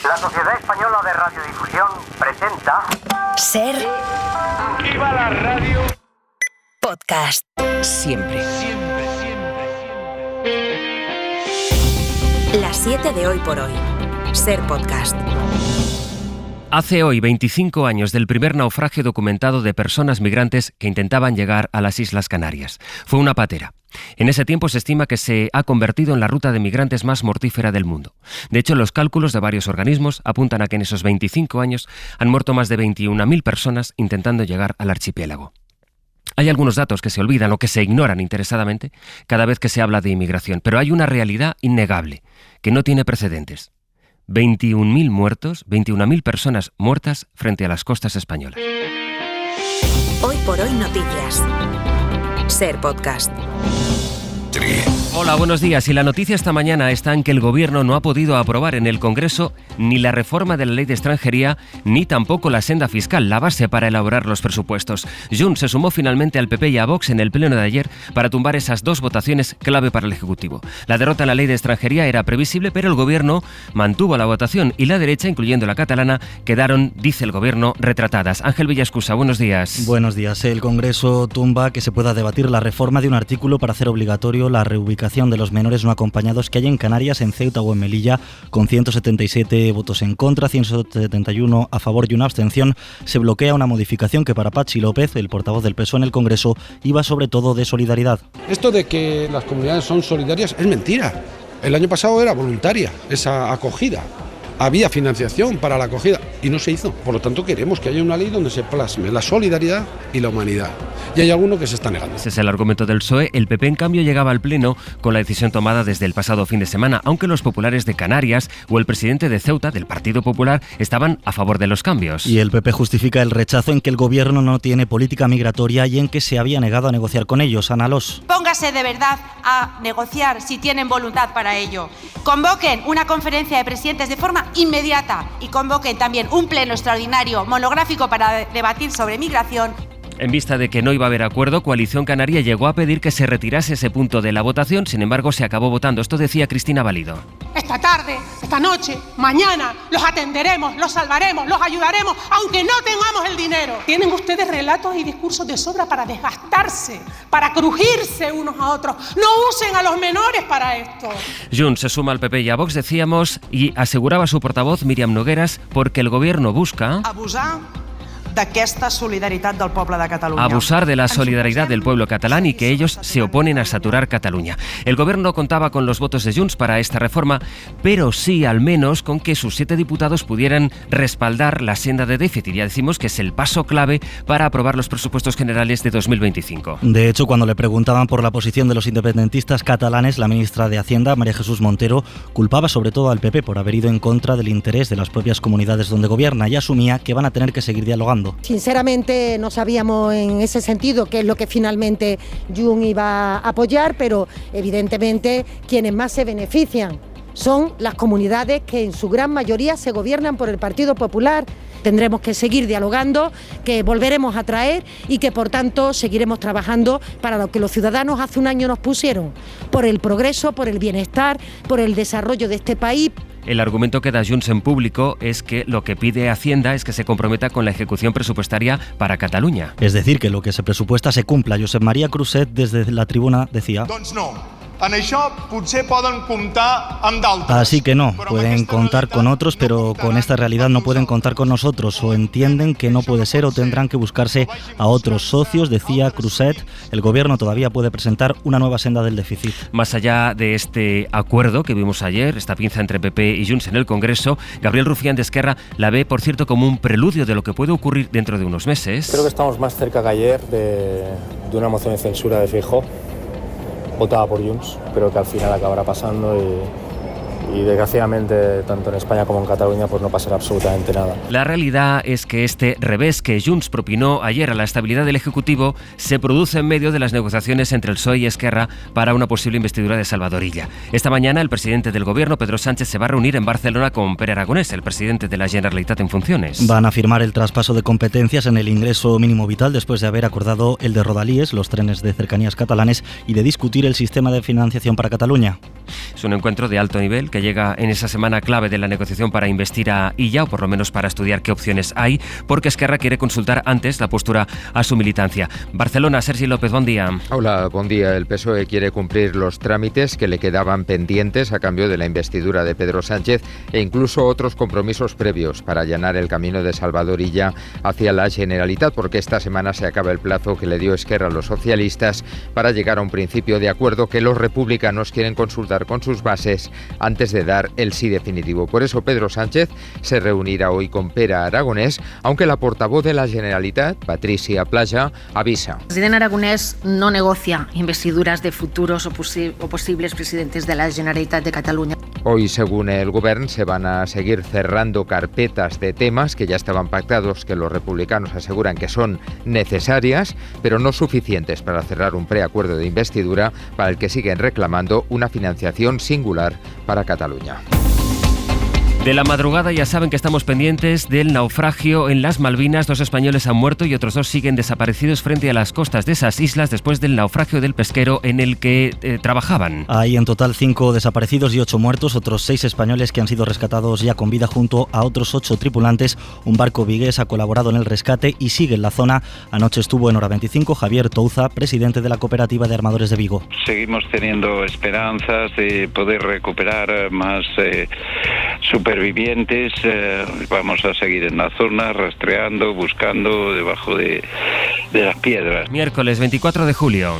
La Sociedad Española de Radiodifusión presenta... Ser... ¡Viva la radio! Podcast. Siempre. Las 7 de hoy por hoy. Ser Podcast. Hace hoy 25 años del primer naufragio documentado de personas migrantes que intentaban llegar a las Islas Canarias. Fue una patera. En ese tiempo se estima que se ha convertido en la ruta de migrantes más mortífera del mundo. De hecho, los cálculos de varios organismos apuntan a que en esos 25 años han muerto más de 21.000 personas intentando llegar al archipiélago. Hay algunos datos que se olvidan o que se ignoran interesadamente cada vez que se habla de inmigración, pero hay una realidad innegable, que no tiene precedentes. 21.000 muertos, 21.000 personas muertas frente a las costas españolas. Hoy por hoy noticias. Ser Podcast. Hola, buenos días. Y la noticia esta mañana está en que el Gobierno no ha podido aprobar en el Congreso ni la reforma de la Ley de Extranjería ni tampoco la senda fiscal, la base para elaborar los presupuestos. Junts se sumó finalmente al PP y a Vox en el pleno de ayer para tumbar esas dos votaciones clave para el Ejecutivo. La derrota en la Ley de Extranjería era previsible, pero el Gobierno mantuvo la votación y la derecha, incluyendo la catalana, quedaron, dice el Gobierno, retratadas. Ángel Villascusa, buenos días. Buenos días. El Congreso tumba que se pueda debatir la reforma de un artículo para hacer obligatorio la reubicación de los menores no acompañados que hay en Canarias, en Ceuta o en Melilla, con 177 votos en contra, 171 a favor y una abstención. Se bloquea una modificación que para Patxi López, el portavoz del PSOE en el Congreso, iba sobre todo de solidaridad. Esto de que las comunidades son solidarias es mentira. El año pasado era voluntaria esa acogida. Había financiación para la acogida y no se hizo. Por lo tanto, queremos que haya una ley donde se plasme la solidaridad y la humanidad. Y hay alguno que se está negando. Ese es el argumento del PSOE. El PP, en cambio, llegaba al Pleno con la decisión tomada desde el pasado fin de semana, aunque los populares de Canarias o el presidente de Ceuta, del Partido Popular, estaban a favor de los cambios. Y el PP justifica el rechazo en que el Gobierno no tiene política migratoria y en que se había negado a negociar con ellos. Ana Alós. Póngase de verdad a negociar si tienen voluntad para ello. Convoquen una conferencia de presidentes de forma inmediata y convoquen también un pleno extraordinario monográfico para debatir sobre migración. En vista de que no iba a haber acuerdo, Coalición Canaria llegó a pedir que se retirase ese punto de la votación, sin embargo se acabó votando. Esto decía Cristina Valido. Esta tarde, esta noche, mañana, los atenderemos, los salvaremos, los ayudaremos, aunque no tengamos el dinero. Tienen ustedes relatos y discursos de sobra para desgastarse, para crujirse unos a otros. No usen a los menores para esto. Junts se suma al PP y a Vox, decíamos, y aseguraba su portavoz Míriam Nogueras, porque el Gobierno busca... d'aquesta solidaritat del poble de Catalunya. Abusar de la solidaridad del pueblo catalán y que ellos se oponen a saturar Cataluña. El Gobierno contaba con los votos de Junts para esta reforma, pero sí al menos con que sus 7 diputados pudieran respaldar la senda de déficit. Ya decimos que es el paso clave para aprobar los presupuestos generales de 2025. De hecho, cuando le preguntaban por la posición de los independentistas catalanes, la ministra de Hacienda, María Jesús Montero, culpaba sobre todo al PP por haber ido en contra del interés de las propias comunidades donde gobierna y asumía que van a tener que seguir dialogando. Sinceramente no sabíamos en ese sentido qué es lo que finalmente Junts iba a apoyar, pero evidentemente quienes más se benefician son las comunidades que en su gran mayoría se gobiernan por el Partido Popular. Tendremos que seguir dialogando, que volveremos a traer y que por tanto seguiremos trabajando para lo que los ciudadanos hace un año nos pusieron, por el progreso, por el bienestar, por el desarrollo de este país. El argumento que da Junts en público es que lo que pide Hacienda es que se comprometa con la ejecución presupuestaria para Cataluña. Es decir, que lo que se presupuesta se cumpla. Josep María Cruzet desde la tribuna decía... Así que no, pueden contar con otros, pero con esta realidad no pueden contar con nosotros. O entienden que no puede ser o tendrán que buscarse a otros socios, decía Cruzet. El Gobierno todavía puede presentar una nueva senda del déficit. Más allá de este acuerdo que vimos ayer, esta pinza entre PP y Junts en el Congreso, Gabriel Rufián de Esquerra la ve, por cierto, como un preludio de lo que puede ocurrir dentro de unos meses. Creo que estamos más cerca que ayer de una moción de censura de Feijóo, votada por Junts, pero que al final acabará pasando y desgraciadamente tanto en España como en Cataluña pues no pasará absolutamente nada. La realidad es que este revés que Junts propinó ayer a la estabilidad del Ejecutivo se produce en medio de las negociaciones entre el PSOE y Esquerra para una posible investidura de Salvador Illa. Esta mañana el presidente del Gobierno, Pedro Sánchez, se va a reunir en Barcelona con Pere Aragonès, el presidente de la Generalitat en funciones. Van a firmar el traspaso de competencias en el ingreso mínimo vital después de haber acordado el de Rodalies, los trenes de cercanías catalanes, y de discutir el sistema de financiación para Cataluña. Es un encuentro de alto nivel que llega en esa semana clave de la negociación para investir a Illa, o por lo menos para estudiar qué opciones hay, porque Esquerra quiere consultar antes la postura a su militancia. Barcelona, Sergi López, buen día. Hola, buen día. El PSOE quiere cumplir los trámites que le quedaban pendientes a cambio de la investidura de Pedro Sánchez e incluso otros compromisos previos para allanar el camino de Salvador Illa hacia la Generalitat, porque esta semana se acaba el plazo que le dio Esquerra a los socialistas para llegar a un principio de acuerdo que los republicanos quieren consultar con sus bases antes de dar el sí definitivo. Por eso Pedro Sánchez se reunirá hoy con Pere Aragonès, aunque la portavoz de la Generalitat, Patricia Plaja, avisa. El presidente Aragonès no negocia investiduras de futuros o posibles presidentes de la Generalitat de Cataluña. Hoy, según el Govern, se van a seguir cerrando carpetas de temas que ya estaban pactados, que los republicanos aseguran que son necesarias, pero no suficientes para cerrar un preacuerdo de investidura para el que siguen reclamando una financiación singular para Cataluña. De la madrugada ya saben que estamos pendientes del naufragio en las Malvinas. 2 españoles han muerto y otros 2 siguen desaparecidos frente a las costas de esas islas después del naufragio del pesquero en el que trabajaban. Hay en total 5 desaparecidos y 8 muertos, otros 6 españoles que han sido rescatados ya con vida junto a otros 8 tripulantes. Un barco vigués ha colaborado en el rescate y sigue en la zona. Anoche estuvo en Hora 25 Javier Touza, presidente de la Cooperativa de Armadores de Vigo. Seguimos teniendo esperanzas de poder recuperar más supervivientes. Vamos a seguir en la zona rastreando, buscando debajo de las piedras. Miércoles 24 de julio.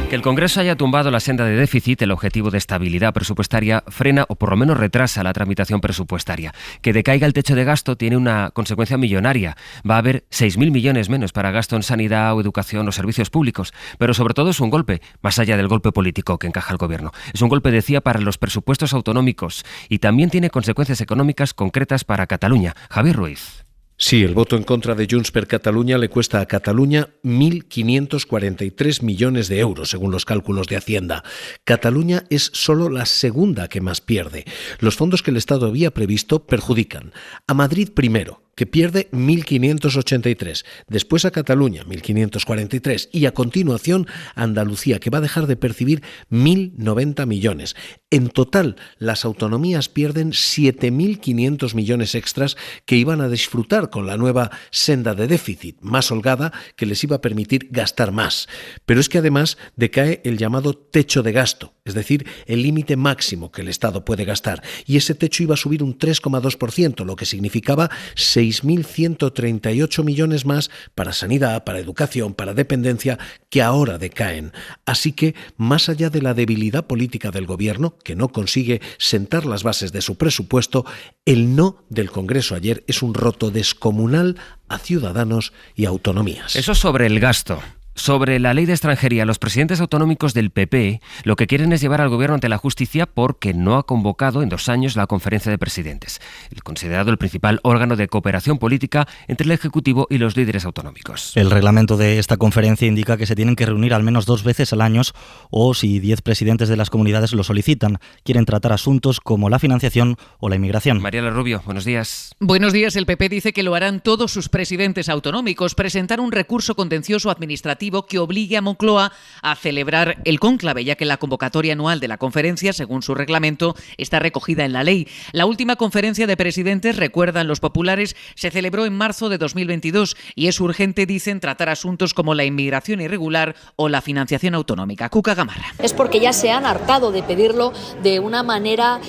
Que el Congreso haya tumbado la senda de déficit, el objetivo de estabilidad presupuestaria, frena o por lo menos retrasa la tramitación presupuestaria. Que decaiga el techo de gasto tiene una consecuencia millonaria. Va a haber 6.000 millones menos para gasto en sanidad o educación o servicios públicos. Pero sobre todo es un golpe, más allá del golpe político que encaja el gobierno. Es un golpe, decía, para los presupuestos autonómicos y también tiene consecuencias económicas concretas para Cataluña. Javier Ruiz. Sí, el voto en contra de Junts per Catalunya le cuesta a Cataluña 1.543 millones de euros, según los cálculos de Hacienda. Cataluña es solo la segunda que más pierde. Los fondos que el Estado había previsto perjudican a Madrid primero, que pierde 1.583, después a Cataluña, 1.543, y a continuación a Andalucía, que va a dejar de percibir 1.090 millones. En total, las autonomías pierden 7.500 millones extras que iban a disfrutar con la nueva senda de déficit, más holgada, que les iba a permitir gastar más. Pero es que además decae el llamado techo de gasto, es decir, el límite máximo que el Estado puede gastar, y ese techo iba a subir un 3,2%, lo que significaba 6.138 millones más para sanidad, para educación, para dependencia, que ahora decaen. Así que, más allá de la debilidad política del gobierno, que no consigue sentar las bases de su presupuesto, el no del Congreso ayer es un roto descomunal a ciudadanos y autonomías. Eso sobre el gasto. Sobre la ley de extranjería, los presidentes autonómicos del PP lo que quieren es llevar al gobierno ante la justicia porque no ha convocado en 2 años la conferencia de presidentes, considerado el principal órgano de cooperación política entre el Ejecutivo y los líderes autonómicos. El reglamento de esta conferencia indica que se tienen que reunir al menos 2 veces al año o, si 10 presidentes de las comunidades lo solicitan, quieren tratar asuntos como la financiación o la inmigración. Mariela Rubio, buenos días. Buenos días. El PP dice que lo harán todos sus presidentes autonómicos, presentar un recurso contencioso administrativo que obligue a Moncloa a celebrar el cónclave, ya que la convocatoria anual de la conferencia, según su reglamento, está recogida en la ley. La última conferencia de presidentes, recuerdan los populares, se celebró en marzo de 2022 y es urgente, dicen, tratar asuntos como la inmigración irregular o la financiación autonómica. Cuca Gamarra. Es porque ya se han hartado de pedirlo de una manera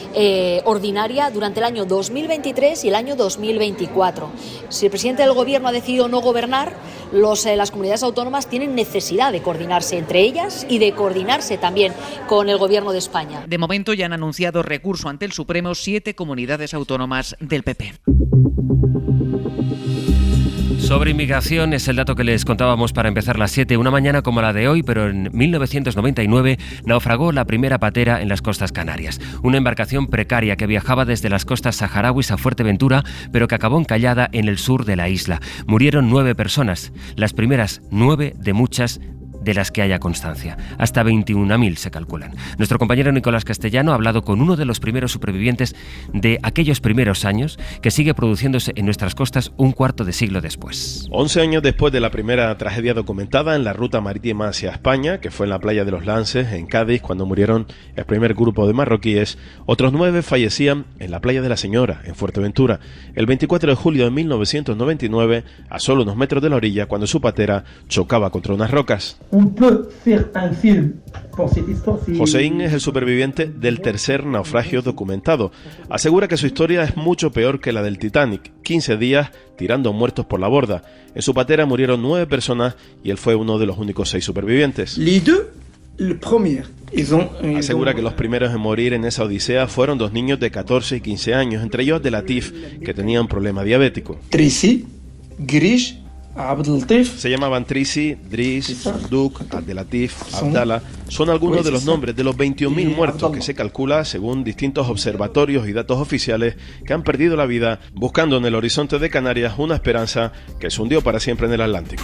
ordinaria durante el año 2023 y el año 2024. Si el presidente del gobierno ha decidido no gobernar, las comunidades autónomas tienen necesidad de coordinarse entre ellas y de coordinarse también con el Gobierno de España. De momento ya han anunciado recurso ante el Supremo 7 comunidades autónomas del PP. Sobre inmigración es el dato que les contábamos para empezar las 7, una mañana como la de hoy, pero en 1999 naufragó la primera patera en las costas canarias. Una embarcación precaria que viajaba desde las costas saharauis a Fuerteventura, pero que acabó encallada en el sur de la isla. Murieron 9 personas, las primeras 9 de muchas de las que haya constancia. Hasta 21.000 se calculan. Nuestro compañero Nicolás Castellano ha hablado con uno de los primeros supervivientes de aquellos primeros años, que sigue produciéndose en nuestras costas un cuarto de siglo después. 11 años después de la primera tragedia documentada en la ruta marítima hacia España, que fue en la playa de los Lances, en Cádiz, cuando murieron el primer grupo de marroquíes, otros 9 fallecían en la playa de la Señora, en Fuerteventura, el 24 de julio de 1999, a solo unos metros de la orilla, cuando su patera chocaba contra unas rocas. Joséín es el superviviente del tercer naufragio documentado. Asegura que su historia es mucho peor que la del Titanic, 15 días tirando muertos por la borda. En su patera murieron 9 personas y él fue uno de los únicos 6 supervivientes. Asegura que los primeros en morir en esa odisea fueron 2 niños de 14 y 15 años, entre ellos Abdelatif, que tenía un problema diabético. Se llamaban Trisi, Dris, Duk, Abdelatif, Abdala. Son algunos de los nombres de los 21.000 muertos que se calcula, según distintos observatorios y datos oficiales, que han perdido la vida buscando en el horizonte de Canarias una esperanza que se hundió para siempre en el Atlántico.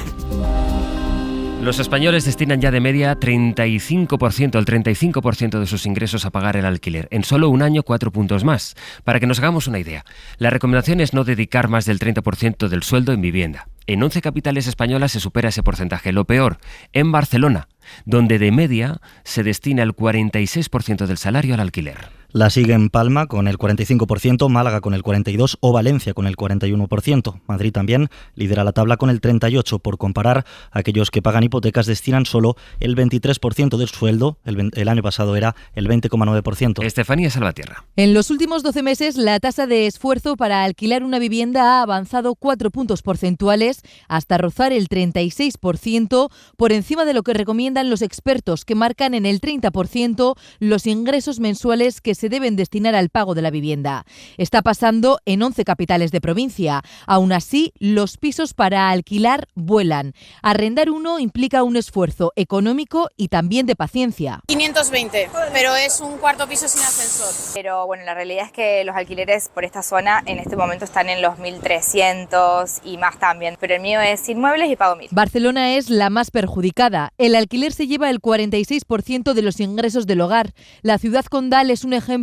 Los españoles destinan ya de media el 35% de sus ingresos a pagar el alquiler. En solo un año, 4 puntos más. Para que nos hagamos una idea, la recomendación es no dedicar más del 30% del sueldo en vivienda. En 11 capitales españolas se supera ese porcentaje. Lo peor, en Barcelona, donde de media se destina el 46% del salario al alquiler. La sigue en Palma con el 45%, Málaga con el 42% o Valencia con el 41%. Madrid también lidera la tabla con el 38%. Por comparar, aquellos que pagan hipotecas destinan solo el 23% del sueldo. El año pasado era el 20,9%. Estefanía Salvatierra. En los últimos 12 meses, la tasa de esfuerzo para alquilar una vivienda ha avanzado 4 puntos porcentuales hasta rozar el 36%, por encima de lo que recomiendan los expertos, que marcan en el 30% los ingresos mensuales que se deben destinar al pago de la vivienda. Está pasando en 11 capitales de provincia. Aún así, los pisos para alquilar vuelan. Arrendar uno implica un esfuerzo económico y también de paciencia. 520, pero es un cuarto piso sin ascensor. Pero bueno, la realidad es que los alquileres por esta zona en este momento están en los 1.300 y más también. Pero el mío es sin muebles y pago 1.000. Barcelona es la más perjudicada. El alquiler se lleva el 46% de los ingresos del hogar. La ciudad condal es un ejemplo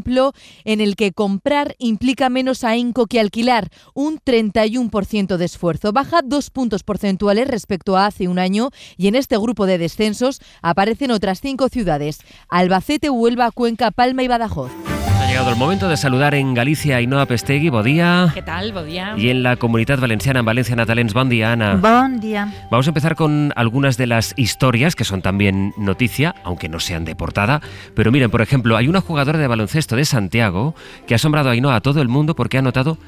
en el que comprar implica menos ahínco que alquilar, un 31% de esfuerzo. Baja 2 puntos porcentuales respecto a hace un año, y en este grupo de descensos aparecen otras 5 ciudades: Albacete, Huelva, Cuenca, Palma y Badajoz. Ha llegado el momento de saludar en Galicia a Ainhoa Pestegui, bon día. ¿Qué tal? Bon día. Y en la Comunidad Valenciana, en Valencia, Ana Talens, bon día, Ana. Bon día. Vamos a empezar con algunas de las historias que son también noticia, aunque no sean de portada. Pero miren, por ejemplo, hay una jugadora de baloncesto de Santiago que ha asombrado a Ainhoa a todo el mundo porque ha anotado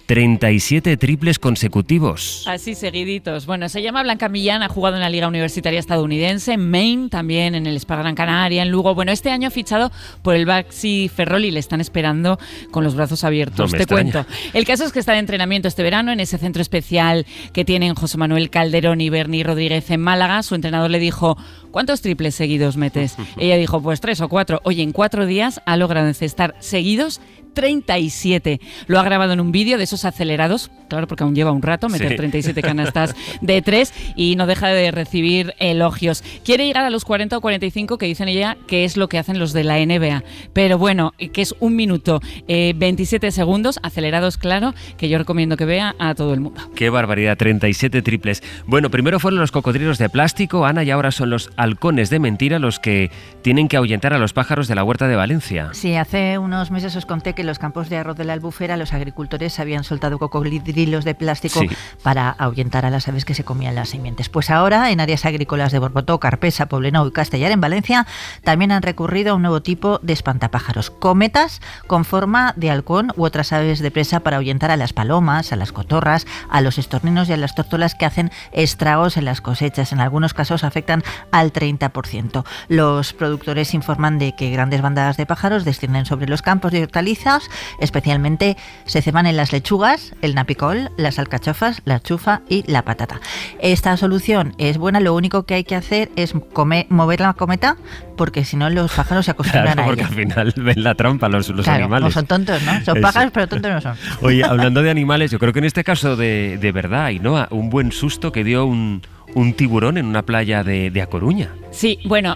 37 triples consecutivos. Así seguiditos. Bueno, se llama Blanca Millán, ha jugado en la Liga Universitaria Estadounidense, en Maine, también en el Spa Gran Canaria, en Lugo. Bueno, este año ha fichado por el Baxi Ferrol y le están esperando con los brazos abiertos. Te cuento. El caso es que está de entrenamiento este verano en ese centro especial que tienen José Manuel Calderón y Berni Rodríguez en Málaga. Su entrenador le dijo: ¿cuántos triples seguidos metes? Ella dijo: pues 3 o 4. Oye, en 4 días ha logrado encestar seguidos 37. Lo ha grabado en un vídeo de esos acelerados, claro, porque aún lleva un rato meter 37 canastas de 3, y no deja de recibir elogios. Quiere llegar a los 40 o 45, que dicen ella que es lo que hacen los de la NBA. Pero bueno, que es 1 minuto, 27 segundos, acelerados, claro, que yo recomiendo que vea a todo el mundo. ¡Qué barbaridad! 37 triples. Bueno, primero fueron los cocodrilos de plástico, Ana, y ahora son los halcones de mentira los que tienen que ahuyentar a los pájaros de la huerta de Valencia. Sí, hace unos meses os conté que en los campos de arroz de la Albufera los agricultores habían soltado cocodrilos de plástico para ahuyentar a las aves que se comían las semillas. Pues ahora, en áreas agrícolas de Borbotó, Carpesa, Poblenou y Castellar, en Valencia, también han recurrido a un nuevo tipo de espantapájaros: cometas con forma de halcón u otras aves de presa, para ahuyentar a las palomas, a las cotorras, a los estorninos y a las tórtolas que hacen estragos en las cosechas. En algunos casos afectan al 30%. Los productores informan de que grandes bandadas de pájaros descienden sobre los campos de hortalizas. Especialmente se ceban en las lechugas, el napicol, las alcachofas, la chufa y la patata. Esta solución es buena, lo único que hay que hacer es mover la cometa, porque si no los pájaros se acostumbran a ella. Porque al final ven la trampa los animales. No son tontos, ¿no? Son pájaros, pero tontos no son. Oye, hablando de animales, yo creo que en este caso de verdad, Ainhoa, un buen susto que dio un un tiburón en una playa de A Coruña. Sí, bueno,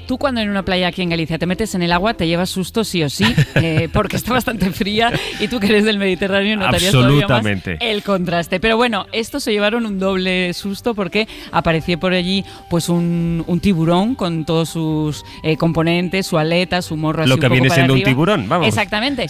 tú cuando en una playa aquí en Galicia te metes en el agua te llevas susto sí o sí, porque está bastante fría y tú que eres del Mediterráneo notarías todavía más el contraste. Pero bueno, estos se llevaron un doble susto porque apareció por allí pues un tiburón con todos sus componentes, su aleta, su morro así lo un que poco viene para siendo arriba. Un tiburón, vamos. Exactamente.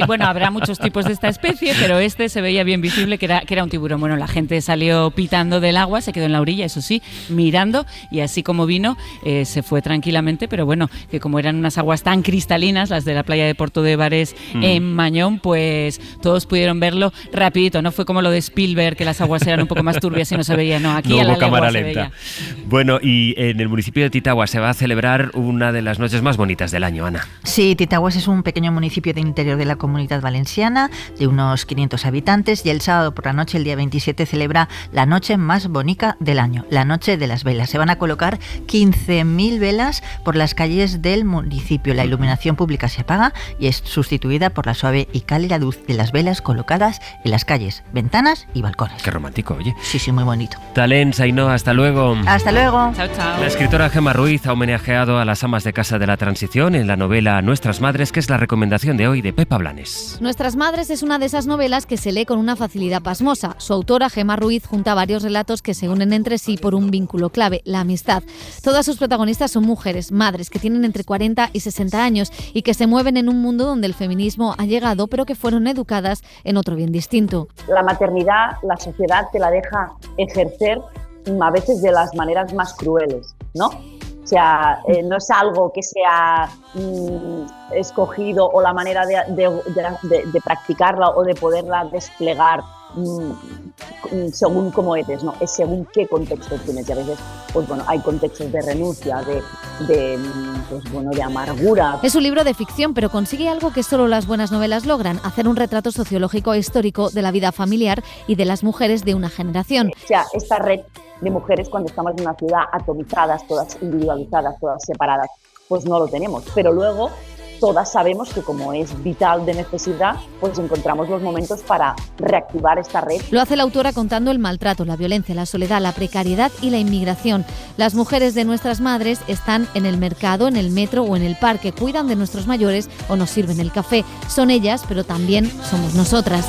Bueno, habrá muchos tipos de esta especie, pero este se veía bien visible que era un tiburón. Bueno, la gente salió pitando del agua, se quedó en la orilla, eso sí, mirando, y así como vino, se fue tranquilamente, pero bueno, que como eran unas aguas tan cristalinas, las de la playa de Porto de Bares en Mañón, pues todos pudieron verlo rapidito. No fue como lo de Spielberg, que las aguas eran un poco más turbias y no se veía, no, aquí no a la hubo cámara legua lenta. se veía. Bueno, y en el municipio de Titaguas se va a celebrar una de las noches más bonitas del año, Ana. Sí, Titaguas es un pequeño municipio del interior de la Comunidad Valenciana, de unos 500 habitantes, y el sábado por la noche, el día 27, celebra la noche más bonita del año, la Noche de las Velas. Se van a colocar 15.000 velas por las calles del municipio. La iluminación pública se apaga y es sustituida por la suave y cálida luz de las velas colocadas en las calles, ventanas y balcones. Qué romántico, oye. Sí, sí, muy bonito. Talents, Ainhoa, hasta luego. Hasta luego. Chao, chao. La escritora Gemma Ruiz ha homenajeado a las amas de casa de la transición en la novela Nuestras Madres, que es la recomendación de hoy de Pepa Blanes. Nuestras Madres es una de esas novelas que se lee con una facilidad pasmosa. Su autora, Gemma Ruiz, junta varios relatos que se unen entre sí por un vínculo clave, la amistad. Todas sus protagonistas son mujeres, madres, que tienen entre 40 y 60 años y que se mueven en un mundo donde el feminismo ha llegado, pero que fueron educadas en otro bien distinto. La maternidad, la sociedad te la deja ejercer a veces de las maneras más crueles, ¿no? O sea, no es algo que sea escogido o la manera de practicarla o de poderla desplegar según cómo eres, no, es según qué contexto tienes. Y a veces, pues bueno, hay contextos de renuncia, de amargura. Es un libro de ficción, pero consigue algo que solo las buenas novelas logran: hacer un retrato sociológico e histórico de la vida familiar y de las mujeres de una generación. O sea, esta red de mujeres, cuando estamos en una ciudad atomizadas, todas individualizadas, todas separadas, pues no lo tenemos. Pero luego todas sabemos que como es vital de necesidad, pues encontramos los momentos para reactivar esta red. Lo hace la autora contando el maltrato, la violencia, la soledad, la precariedad y la inmigración. Las mujeres de Nuestras Madres están en el mercado, en el metro o en el parque, cuidan de nuestros mayores o nos sirven el café. Son ellas, pero también somos nosotras.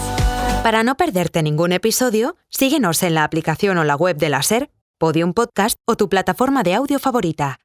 Para no perderte ningún episodio, síguenos en la aplicación o la web de la SER, Podium Podcast o tu plataforma de audio favorita.